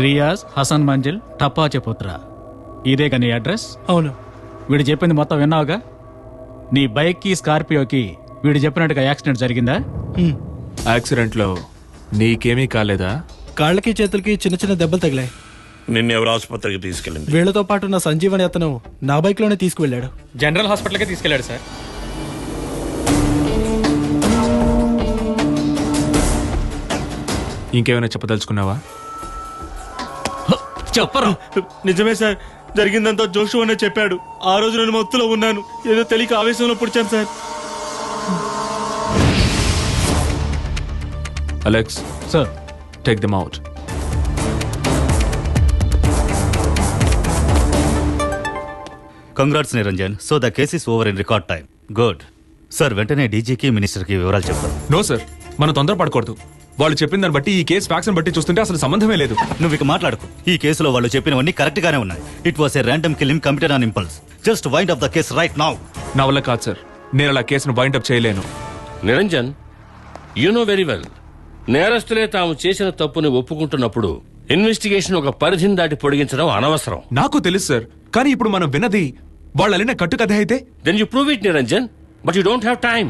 రియాజ్ హసన్ మంజిల్ టప్పాచె పుత్ర ఇదే కానీ అడ్రస్? అవును. వీడు చెప్పింది మొత్తం విన్నావుగా? నీ బైక్కి స్కార్పియోకి వీడు చెప్పినట్టుగా యాక్సిడెంట్ జరిగిందా? యాక్సిడెంట్లో నీకేమీ కాలేదా? కాళ్ళకి చేతులకి చిన్న చిన్న దెబ్బలు తగిలాయి. నిన్నెవరు ఆసుపత్రికి తీసుకెళ్ళింది? వీళ్లతో పాటు నా సంజీవని అతను నా బైక్ లోనే తీసుకువెళ్ళాడు. జనరల్ హాస్పిటల్కే తీసుకెళ్లాడు సార్. ఇంకేమైనా చెప్పదలుచుకున్నావా? చెప్పరు. నిజమే సార్, జరిగిందంతా జోషు అనే చెప్పాడు. ఆ రోజు నేను మత్తులో ఉన్నాను, ఏదో తెలియక ఆవేశంలో పుడిచాను sir. Alex sir. Take them out. Congrats Niranjan. So the case is over in record time. Good sir. వెంటనే డీజీకి మినిస్టర్కి వివరాలు చెప్తారు. నో సార్, మనం తొందరపడకూడదు. వాళ్ళు చెప్పిన దాన్ని బట్టి ఈ కేసు ఫ్యాక్స్ బట్టి చూస్తుంటే అసలు సంబంధమే లేదు. నువ్వు ఇక మాట్లాడుకో. ఈ కేసులో వాళ్ళు చెప్పినవన్నీ కరెక్ట్ గానే ఉన్నాయి. It was a random killing committed on impulse. Just wind up the case right now. నా వల్ల కాదు సార్, నేను అలా కేసును వైండ్ అప్ చేయలేను. Niranjan, you know very well, నేరస్తులే తాము చేసిన తప్పుని ఒప్పుకుంటున్నప్పుడు ఇన్వెస్టిగేషన్ ఒక పరిధిని దాటి పొడిగించడం అనవసరం. నాకు తెలుసు సార్, కానీ ఇప్పుడు మనం విన్నది వాళ్ళు అలిన కట్టుకథ అయితే. Then you prove it Niranjan, but you don't have time.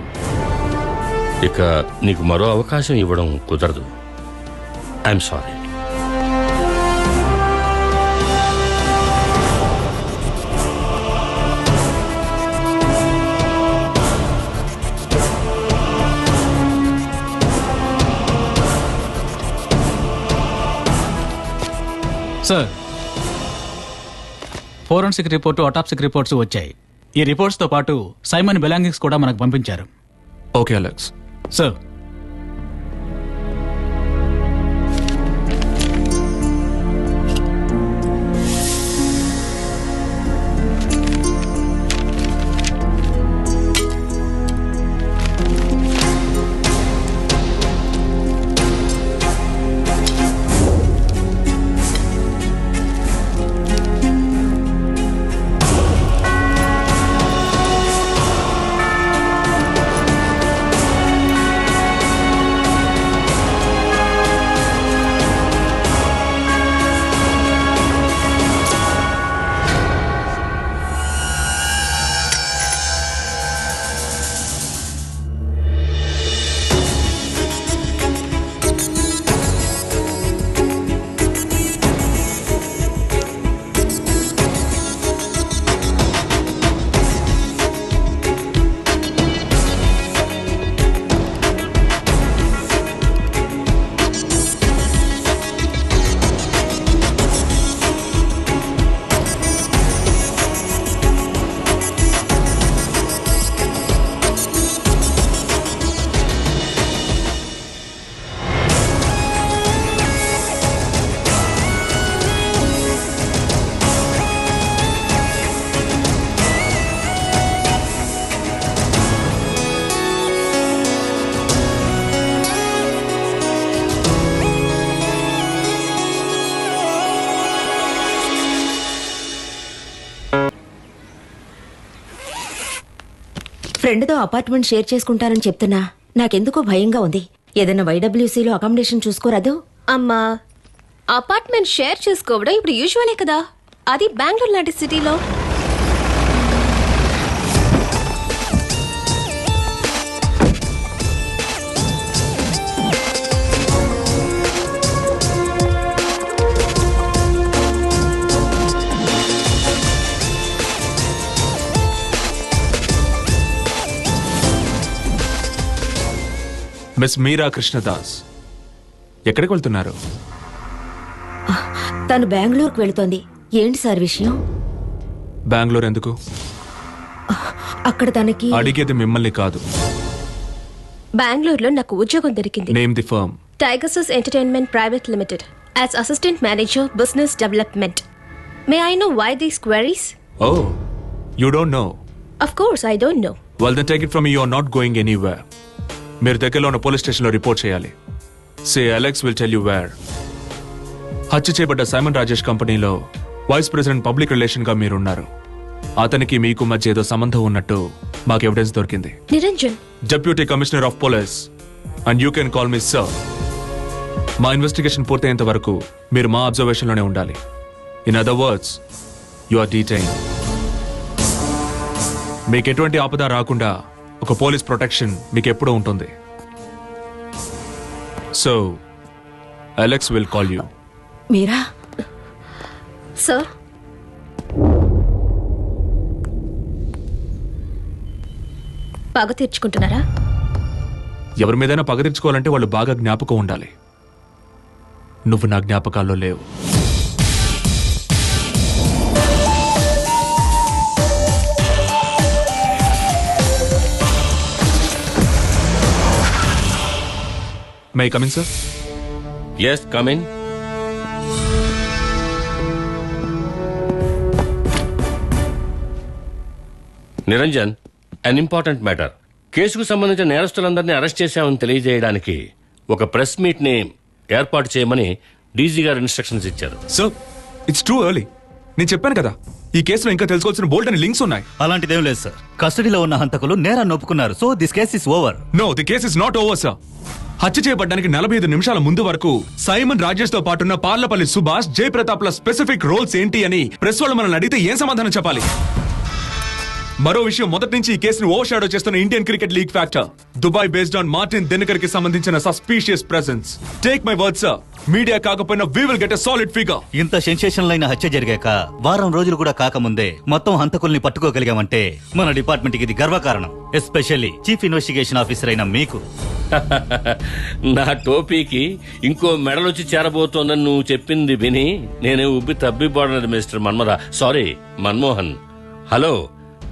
ఇక నీకు మరో అవకాశం ఇవ్వడం కుదరదు. I'm sorry. Sir, forensic report, autopsy reports వచ్చాయి. ఈ రిపోర్ట్స్తో పాటు సైమన్ బిలాంగింగ్స్ కూడా మనకు పంపించారు. Okay Alex. సార్, ఫ్రెండ్తో అపార్ట్మెంట్ షేర్ చేసుకుంటానని చెప్తున్నా నాకెందుకో భయంగా ఉంది. ఏదైనా వైడబ్ల్యూసీలో అకామిడేషన్ చూసుకోరాదు? అమ్మా, అపార్ట్మెంట్ షేర్ చేసుకోవడం ఇప్పుడు యూజువలే కదా, అది బెంగళూరు లాంటి సిటీలో. మిస్ మీరా కృష్ణదాస్ ఎక్కడికి వెళ్తున్నారు? తను బెంగళూరుకు వెళుతోంది. ఏంటి సార్ విషయం? బెంగళూరు ఎందుకు? అక్కడ తనకి అడిగేది మిమ్మల్ని కాదు. బెంగళూరులో నాకు ఉద్యోగం దొరికింది. Name the firm. Tigers entertainment private limited as assistant manager business development. May I know why these queries? Oh, you don't know? Of course I don't know. Well then take it from me, you are not going anywhere. మీరు దగ్గరలో ఉన్న police స్టేషన్లో report చేయాలి. Say Alex will tell you where. హత్య చేయబడ్డ Simon Rajesh కంపెనీలో vice president public relation గా మీరున్నారు. అతనికి మీకు మధ్య ఏదో సంబంధం ఉన్నట్టు మాకు ఎవిడెన్స్ దొరికింది. Niranjan, deputy commissioner of police, and you can call me sir. మా ఇన్వెస్టిగేషన్ పూర్తయ్యేంత వరకు మీరు మా అబ్జర్వేషన్లోనే ఉండాలి. In other words, you are detain. మీకు ఎటువంటి ఆపద రాకుండా ఒక పోలీస్ ప్రొటెక్షన్ మీకు ఎప్పుడూ ఉంటుంది. So Alex will call you. Meera? Sir, పగ తీర్చుకుంటున్నారా? ఎవరి మీదైనా పగ తీర్చుకోవాలంటే వాళ్ళు బాగా జ్ఞాపకం ఉండాలి. నువ్వు నా జ్ఞాపకాల్లో లేవు. May I come in, sir? Yes, come in. Niranjan, an important matter. కేసుకు సంబంధించిన నేరస్తులందరినీ అరెస్ట్ చేశామని తెలియజేయడానికి ఒక ప్రెస్ మీట్ ని ఏర్పాటు చేయమని డీజీ గారు ఇన్స్ట్రక్షన్స్ ఇచ్చారు. Sir, it's too early. నేను చెప్పాను కదా, ఈ కేసులో ఇంకా తెలుసుకోవాల్సిన బోల్డ్ అని లింక్స్ ఉన్నాయి. అలాంటిదేం లేదు సార్. కస్టడీలో ఉన్న హంతకులు నేరాన్ని ఒప్పుకున్నారు. So this case is over. No, the case is not over, sir. హత్య చేయబడ్డానికి 45 నిమిషాల ముందు వరకు సైమన్ రాజేష్ తో పాటున్న పార్లపల్లి సుభాష్, జయప్రతాప్ ల స్పెసిఫిక్ రోల్స్ ఏంటి అని ప్రెస్ వాళ్ళు మనల్ని అడిగితే ఏం సమాధానం చెప్పాలి? మరో విషయం, మొదటి నుంచి ఈ కేసును ఓవర్ షాడో చేస్తున్న Indian cricket league factor Dubai based on Martin Dinakar కి సంబంధించిన suspicious presence. Take my word sir, media కాకపోయినా we will get a solid figure. ఇంత సెన్సేషనల్ అయిన హత్య జరిగాక వారం రోజులు కూడా కాకముందే మొత్తం హంతకుల్ని పట్టుకోగలిగామంటే మన డిపార్ట్మెంట్ కి ఇది గర్వకారణం. ఎస్పెషల్లీ చీఫ్ ఇన్వెస్టిగేషన్ ఆఫీసర్ అయిన మీకు. నా టోపీకి ఇంకో మెడలొచ్చి చేరబోతోందని నువ్వు చెప్పింది విని నేనే ఉబ్బి తబ్బిపోవడం mister Manmohan. Hello,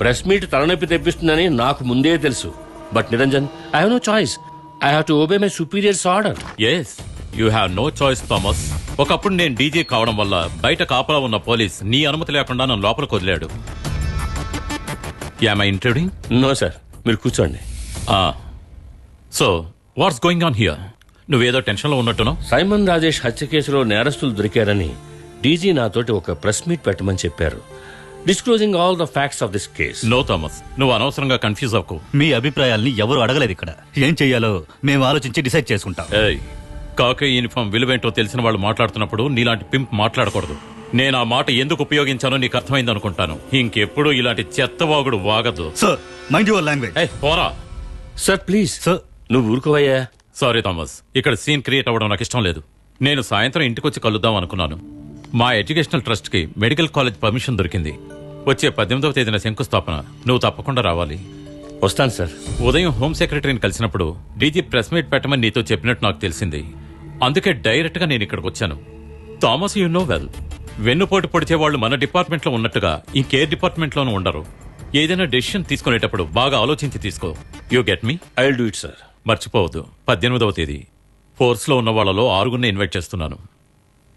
press meet తలనొప్పి తెప్పిస్తుందని నాకు ముందే తెలుసు. But Niranjan, I have no choice. I have to obey my superiors order. Yes, you have no choice Thomas. ఒకప్పుడు నేను డీజీ కావడం వల్ల బయట కాపలా ఉన్న పోలీస్ నీ అనుమతి లేకుండా నన్ను లోపలికి వదిలాడు. Am I intruding? No sir, మీరు కూర్చోండి. So what's going on here? నువ్వేదో టెన్షన్లో ఉన్నట్టున్నావు. సైమన్ రాజేష్ హత్య కేసులో నేరస్తులు దొరికారని డీజీ నాతోటి ఒక ప్రెస్ మీట్ పెట్టమని చెప్పారు, disclosing all the facts of this case. No Thomas, నువ్వు అనవసరంగా కన్ఫ్యూజ్ అవ్వకు. మీ అభిప్రాయాల్ని ఎవరు అడగలేదు ఇక్కడ. ఏం చెయ్యాలో మేము ఆలోచించి డిసైడ్ చేసుకుంటాం. ఏయ్, కాకే యూనిఫామ్ విలువేంటో తెలిసిన వాళ్ళు మాట్లాడుతున్నప్పుడు నీలాంటి పింప్ మాట్లాడకూడదు. నేను ఆ మాట ఎందుకు ఉపయోగించానో నీకు అర్థమైంది అనుకుంటాను. ఇంకెప్పుడు ఇలాంటి చెత్తవాగుడు వాగదు. Sir, mind your language. పోరా సార్, ప్లీజ్ సార్. నువ్వు ఊరుకోవయ్యా. సారీ థామస్, ఇక్కడ సీన్ క్రియేట్ అవ్వడం నాకు ఇష్టం లేదు. నేను సాయంత్రం ఇంటికొచ్చి కలుద్దాం అనుకున్నాను. మా ఎడ్యుకేషనల్ ట్రస్ట్ కి మెడికల్ కాలేజ్ పర్మిషన్ దొరికింది. వచ్చే 18వ తేదీన శంకుస్థాపన. నువ్వు తప్పకుండా రావాలి. వస్తాను సార్. ఉదయం హోమ్ సెక్రటరీని కలిసినప్పుడు డీజీ ప్రెస్ మీట్ పెట్టమని నీతో చెప్పినట్టు నాకు తెలిసింది. అందుకే డైరెక్ట్ గా నేను ఇక్కడికి వచ్చాను. థామస్, యు నో వెల్, వెన్నుపోటు పొడిచే వాళ్ళు మన డిపార్ట్మెంట్ లో ఉన్నట్టుగా ఇంకే డిపార్ట్మెంట్ లోనూ ఉండరు. ఏదైనా డెసిషన్ తీసుకునేటప్పుడు బాగా ఆలోచించి తీసుకో. You get me? I will do it sir. మర్చిపోవద్దు, 18వ తేదీ ఫోర్స్ లో ఉన్న వాళ్ళలో 6 ఇన్వైట్ చేస్తున్నాను.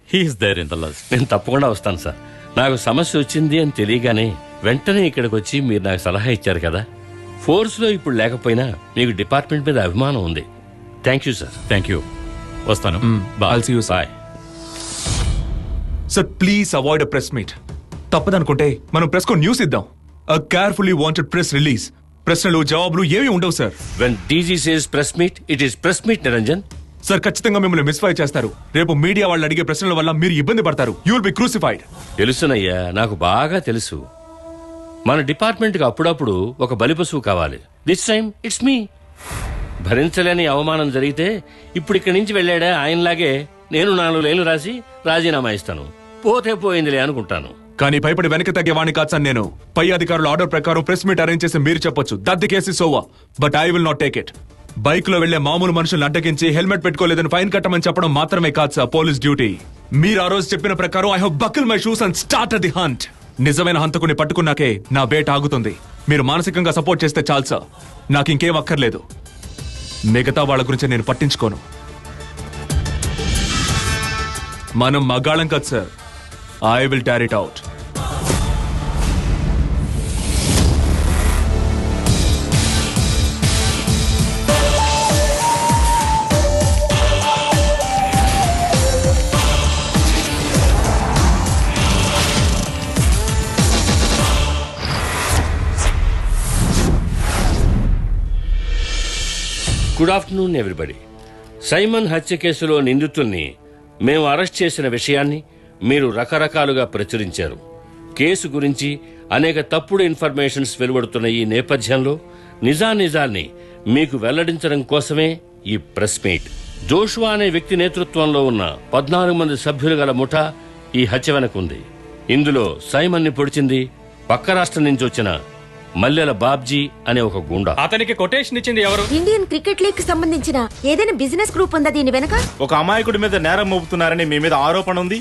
He is there in the list. నేను తప్పకుండా వస్తాను సార్. నాకు సమస్య వచ్చింది అని తెలియగానే వెంటనే ఇక్కడికి వచ్చి మీరు నాకు సలహా ఇచ్చారు కదా. ఫోర్స్ లో ఇప్పుడు లేకపోయినా మీకు డిపార్ట్మెంట్ మీద అభిమానం ఉంది. Thank you sir. Thank you. వస్తాను. I'll see you, sir. Bye. Sir, please avoid a press meet. తప్పదనుకుంటే మనం ప్రెస్ కో న్యూస్ ఇద్దాం. A carefully worded press release. ప్రశ్నలు జవాబులు ఏమీ ఉండవు sir. When DG says press meet, it is press meet Niranjan. Sir, ఖచ్చితంగా మిమ్మల్ని మిస్ఫై చేస్తారు. రేపు మీడియా వాళ్ళు అడిగే ప్రశ్నల వల్ల మీరు ఇబ్బంది పడతారు. You will be crucified. తెలుసునయ్యా, నాకు బాగా తెలుసు. మన డిపార్ట్మెంట్కి అప్పుడప్పుడు ఒక బలిపశువు కావాలి. This time it's me. భరించలేని అవమానం జరిగితే ఇప్పుడు ఇక్కడి నుంచి వెళ్ళాడా ఆయనలాగే నేను 4 లైన్లు రాసి రాజీనామా ఇస్తాను. పోతే పోయిందిలే అనుకుంటాను. కానీ భయపడి వెనక్కి తగ్గే వాణ్ణి కాదు సార్ నేను. పై అధికారుల ఆర్డర్ ప్రకారం ప్రెస్ మీట్ అరేంజ్ చేసి మీరు చెప్పొచ్చు that the case is over. But I will not take it. Bike లో వెళ్లే మామూలు మనుషులను అడ్డగించి హెల్మెట్ పెట్టుకోలేదని ఫైన్ కట్టమని చెప్పడం మాత్రమే కాదు సార్ పోలీస్ డ్యూటీ. మీరు ఆ రోజు చెప్పిన ప్రకారం I have buckle my shoes and start the hunt. నిజమైన హంతకుని పట్టుకున్నాకే నా వేట ఆగుతుంది. మీరు మానసికంగా సపోర్ట్ చేస్తే చాలు సార్, నాకు ఇంకేం అక్కర్లేదు. మిగతా వాళ్ళ గురించి నేను పట్టించుకోను. మనం మగాళం కాదు sir. I will tar it out. Good afternoon everybody. Simon హత్య కేసులో నిందితుల్ని మేము అరెస్ట్ చేసిన విషయాన్ని మీరు రకరకాలుగా ప్రచురించారు. కేసు గురించి అనేక తప్పుడు ఇన్ఫర్మేషన్స్ వెలువడుతున్న ఈ నేపథ్యంలో నిజాల్ని మీకు వెల్లడించడం కోసమే ఈ ప్రెస్ మీట్. జోషువా అనే వ్యక్తి నేతృత్వంలో ఉన్న 14 మంది సభ్యులు గల ముఠా ఈ హత్య వెనకుంది. ఇందులో సైమన్ ని పొడిచింది పక్క రాష్ట్రం నుంచి వచ్చిన మల్లెల బాబ్జీ అనే ఒక గుండా. అతనికి కొటేషన్ ఇచ్చింది ఎవరు? ఇండియన్ క్రికెట్ లీగ్ కి సంబంధించిన ఏదైనా బిజినెస్ గ్రూప్ ఉందా దీని వెనక? ఒక అమాయకుడి మీద నేరం మోపుతున్నారని మీ మీద ఆరోపణ ఉంది.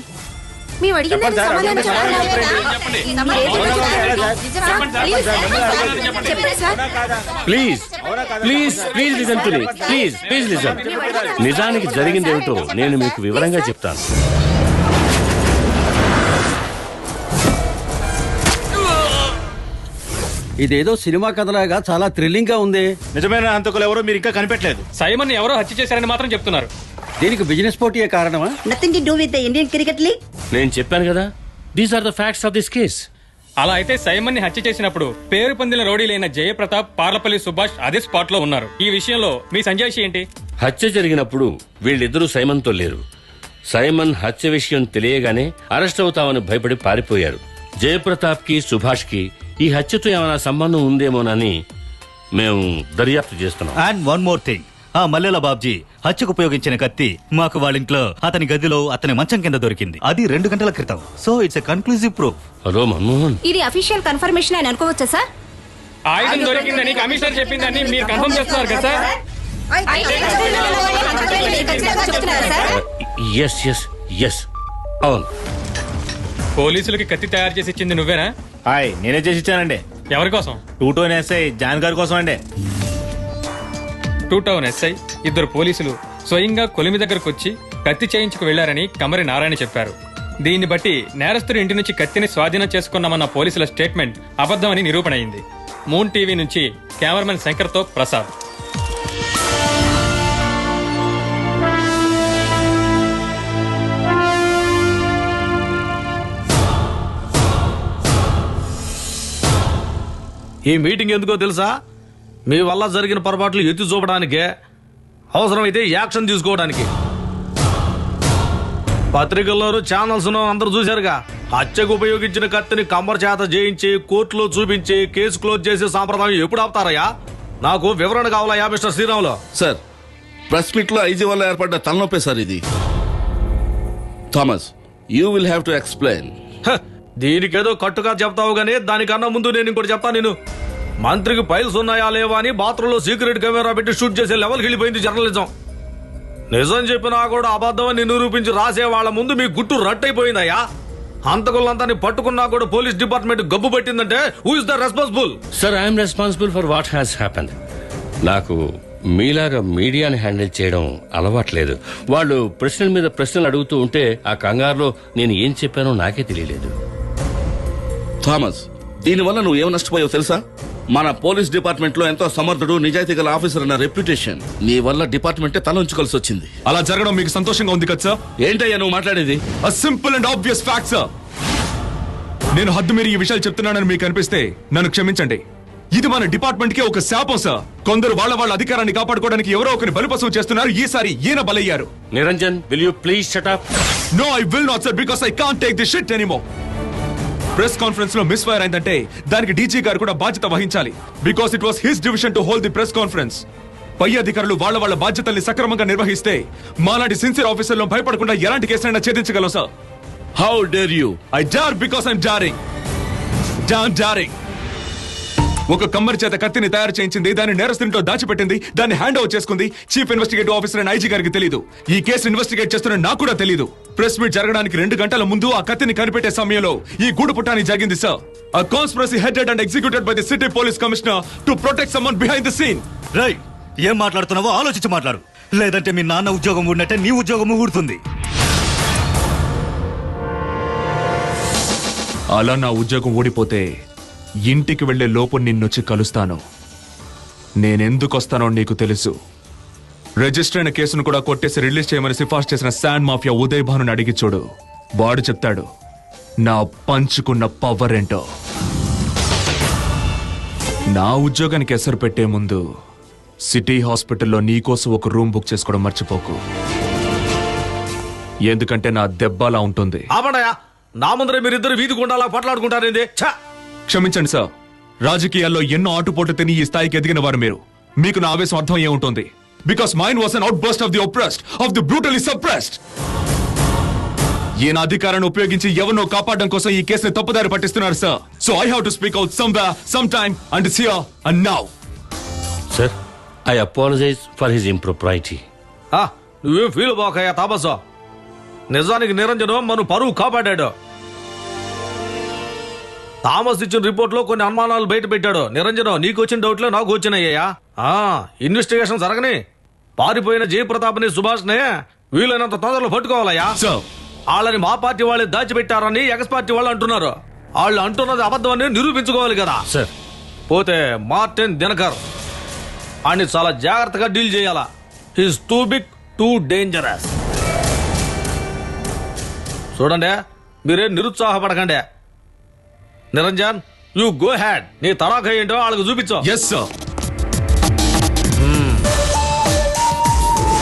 మేము అడిగిన దానికి సమాధానం please please please listen to me. Please listen. నిజానికి జరిగిందేమిటో నేను మీకు వివరంగా చెప్తాను. ఇదేదో సినిమా కథలాగా చాలా థ్రిల్లింగ్ గా ఉంది. నిజమైన హంతకులు ఎవరో మీరు ఇంకా కనిపెట్టలేదు. సైమన్ ని ఎవరో హత్య చేశారని మాత్రం చెప్తున్నారు. దీనికి బిజినెస్ పోటీయే కారణమా? Nothing to do with the Indian cricket league. నేను చెప్పాను కదా, these are the facts of this case. అలా అయితే సైమన్ ని హత్య చేసినప్పుడు పేరు పొందిన రౌడీలైన జయప్రతాప్, పార్లపల్లి సుభాష్ అదే స్పాట్ లో ఉన్నారు. ఈ విషయంలో మీ సంజాయిషి ఏంటి? హత్య జరిగినప్పుడు వీళ్ళిద్దరూ సైమన్ తో లేరు. సైమన్ హత్య విషయం తెలియగానే అరెస్ట్ అవుతామని భయపడి పారిపోయారు. జయప్రతాప్ కి, సుభాష్ కి ఈ హత్యతో ఏమైనా సంబంధం ఉందేమోనని మేము దర్యాప్తు చేస్తున్నాం. అండ్ వన్ మోర్ థింగ్, ఆ మల్లెల బాబ్జీ హత్యకు ఉపయోగించిన కత్తి మాకు వాళ్ళింట్లో అతని గదిలో అతని మంచం కింద దొరికింది. అది 2 గంటల క్రితం. So it's a conclusive proof. Hello Manmohan, ఇది అఫీషియల్ కన్ఫర్మేషన్ అని అనుకోవచ్చా సార్? ఆయుధం దొరికిందని కమిషనర్ చెప్పిందని మీరు కన్ఫర్మ్ చేస్తున్నారు కదా సార్? ఎస్ ఎస్ ఎస్ అవును. పోలీసులకి కత్తి తయారు చేసి ఇచ్చింది నువ్వేనా? హాయ్, నేనే చేసి ఇచ్చానండి. ఎవరి కోసం? 2 టౌన్ ఎస్ఐ జాన్ గారి కోసం అండి. 2 టౌన్ ఎస్ఐ, 2 పోలీసులు స్వయంగా కొలిమి దగ్గరకు వచ్చి కత్తి చేయించుకు వెళ్లారని కమరి నారాయణ చెప్పారు. దీన్ని బట్టి నేరస్తుడి ఇంటి నుంచి కత్తిని స్వాధీనం చేసుకున్నామన్న పోలీసుల స్టేట్మెంట్ అబద్ధమని నిరూపణ అయింది. మూన్ టీవీ నుంచి కెమెరామెన్ శంకర్తో ప్రసాద్. ఈ మీటింగ్ ఎందుకో తెలుసా? మీ వల్ల జరిగిన పొరపాట్లు ఎత్తి చూపడానికే, అవసరమైతే యాక్షన్ తీసుకోవడానికి. పత్రికల్లోనూ ఛానల్స్ను అందరూ చూశారుగా. హత్యకు ఉపయోగించిన కత్తిని కమ్మర్ చేత జయించి కోర్టులో చూపించి కేసు క్లోజ్ చేసే సాంప్రదాయం ఎప్పుడు ఆపుతారయ్యా? నాకు వివరణ కావాలయ్యా mister Sriramulu. Sir, press meet లో ఐజీ వల్ల ఏర్పడ్డ తలనొప్పే సార్ ఇది. Thomas, you will have to explain. దీనికేదో కట్టుగా చెప్తావు గానీ దానికన్నా ముందు నేను ఇంకోటి చెప్తాను. నేను మంత్రికి ఫైల్స్ ఉన్నాయా లేవా అని బాత్రూంలో సీక్రెట్ కెమెరా పెట్టి షూట్ చేసే లెవెల్కి వెళ్ళిపోయింది జర్నలిజం. నిజం చెప్పినా కూడా అబద్ధమని నిరూపించి రాసే వాళ్ళ ముందు మీ గుట్టు రట్టయిపోయిందయ్యా. హంతకులంతా పట్టుకున్నా కూడా పోలీస్ డిపార్ట్మెంట్ గబ్బు పట్టిందంటే who is the responsible? Sir, I'm responsible for what has happened. నాకు మీలాగా మీడియాని హ్యాండిల్ చేయడం అలవాట్లేదు. వాళ్ళు ప్రశ్నల మీద ప్రశ్నలు అడుగుతూ ఉంటే ఆ కంగారులో నేను ఏం చెప్పానో నాకే తెలియలేదు. థామస్, దీనివల్ల నువ్వు ఏం నష్టపోయావు తెలుసా? మన పోలీస్ డిపార్ట్మెంట్ లో ఎంతో సమర్థుడు, నిజాయితీ గల ఆఫీసర్ అన్న రెప్యుటేషన్ నీ వల్ల డిపార్ట్మెంటే తలంచుకోవాల్సి వచ్చింది. అలా జరగడం మీకు సంతోషంగా ఉంది కదా సార్? ఏంటయ్యా నువ్వు మాట్లాడేది? Simple and obvious fact sir. నేను హద్దు మీరు ఈ విషయాలు చెప్తున్నానని మీకు అనిపిస్తే నన్ను క్షమించండి. ఇది మన డిపార్ట్మెంట్ కి ఒక శాపం సార్. కొందరు వాళ్ళ అధికారాన్ని కాపాడుకోవడానికి ఎవరో ఒకరిని బలిపశువు చేస్తున్నారు. ఈసారి ఈయన బలయ్యారు. Niranjan, will you please shut up? No, I will not sir, because I can't take this shit anymore. Press conference లో మిస్ ఫైర్ అయిందంటే దానికి డీజీ గారు కూడా బాధ్యత వహించాలి. Because it was his decision to hold the press conference. పై అధికారులు వాళ్ళ బాధ్యతల్ని సక్రమంగా నిర్వహిస్తే మాలాంటి సిన్సియర్ ఆఫీసర్లను భయపడకుండా ఎలాంటి కేసులైనా ఛేదించగలం sir. How dare you? I dare because I'm daring. Daring. ఒక కమ్మరి చేత కత్తిని తయారు చేయించింది, దాన్ని నేరస్తునితో దాచిపెట్టింది, దాన్ని హ్యాండ్ ఓవర్ చేసుకుంది chief investigative officer and IG గారికి తెలియదు. ఈ కేసు ఇన్వెస్టిగేట్ చేస్తున్న నాకు కూడా తెలియదు. ప్రెస్ మీట్ జరగడానికి 2 గంటల ముందు ఆ కత్తిని కనిపెట్టే సమయంలో ఈ గూడు పుట్టాని జరిగింది sir. A conspiracy headed and executed by the city police commissioner to protect someone behind the scene. రేయ్, ఏం మాట్లాడుతున్నావో ఆలోచించి మాట్లాడు. లేదంటే మీ నాన్న ఉద్యోగం ఊడినట్టే నీ ఉద్యోగం ఊడుతుంది. అలా నా ఉద్యోగం ఊడిపోతే ఇంటికి వెళ్లే లోపు నిన్నొచ్చి కలుస్తాను. నేనెందుకు వస్తానో నీకు తెలుసు. రిజిస్టర్ అయిన కేసును కూడా కొట్టేసి రిలీజ్ చేయమని సిఫార్సు చేసిన శాండ్ మాఫియా ఉదయ్ భానుని అడిగి చూడు. వాడు చెప్తాడు నా పంచుకున్న పవర్ ఏంటో. నా ఉద్యోగానికి ఎసరు పెట్టే ముందు సిటీ హాస్పిటల్లో నీకోసం ఒక రూమ్ బుక్ చేసుకోవడం మర్చిపోకు, ఎందుకంటే నా దెబ్బలా ఉంటుంది. ఆపడయా, నా ముందరే మీరిద్దరు వీధి గుండాలా పట్లాడుకుంటారేంది? క్షమించండి సార్, రాజకీయాల్లో ఎన్నో ఆటుపోట్లు తిని ఈ స్థాయికి ఎదిగిన వారు మీరు. మీకు నా ఆవేశం అర్థం ఏముంటుంది? Because mind was an outburst of the oppressed, of the brutally suppressed. ఈయన అధికారాన్ని ఉపయోగించి ఎవరినో కాపాడడం కోసం ఈ కేసుని తప్పుదారి పట్టిస్తున్నారు sir. So I have to speak out somewhere, some time, and it's here and now. Sir, I apologise for his impropriety. నువ్వేం ఫీల్ బాకయ్యా తాపసా. నిజానికి నిరంజన్ మనం పరువు కాపాడాడు. థామస్ ఇచ్చిన రిపోర్ట్ లో కొన్ని అనుమానాలు బయట పెట్టాడు. నిరంజన్, నీకు వచ్చిన డౌట్లే నాకు వచ్చినాయ్యా. ఇన్వెస్టిగేషన్ జరగని పారిపోయిన జయప్రతాప్ని, సుభాష్ నే వీలైనంత తొందరలో పట్టుకోవాలయ్యా. వాళ్ళని మా పార్టీ వాళ్ళే దాచిపెట్టారని ఎక్స్ పార్టీ వాళ్ళు అంటున్నారు. వాళ్ళు అంటున్నది అబద్ధమని నిరూపించుకోవాలి కదా సార్. పోతే మార్టిన్ దినకర్ అని చాలా జాగ్రత్తగా డీల్ చేయాలా. He's too big, too dangerous. చూడండి, మీరేం నిరుత్సాహపడకండి. Niranjan, you go ahead. నీ తడాఖ ఏంటో వాళ్ళకి చూపించు. Yes sir.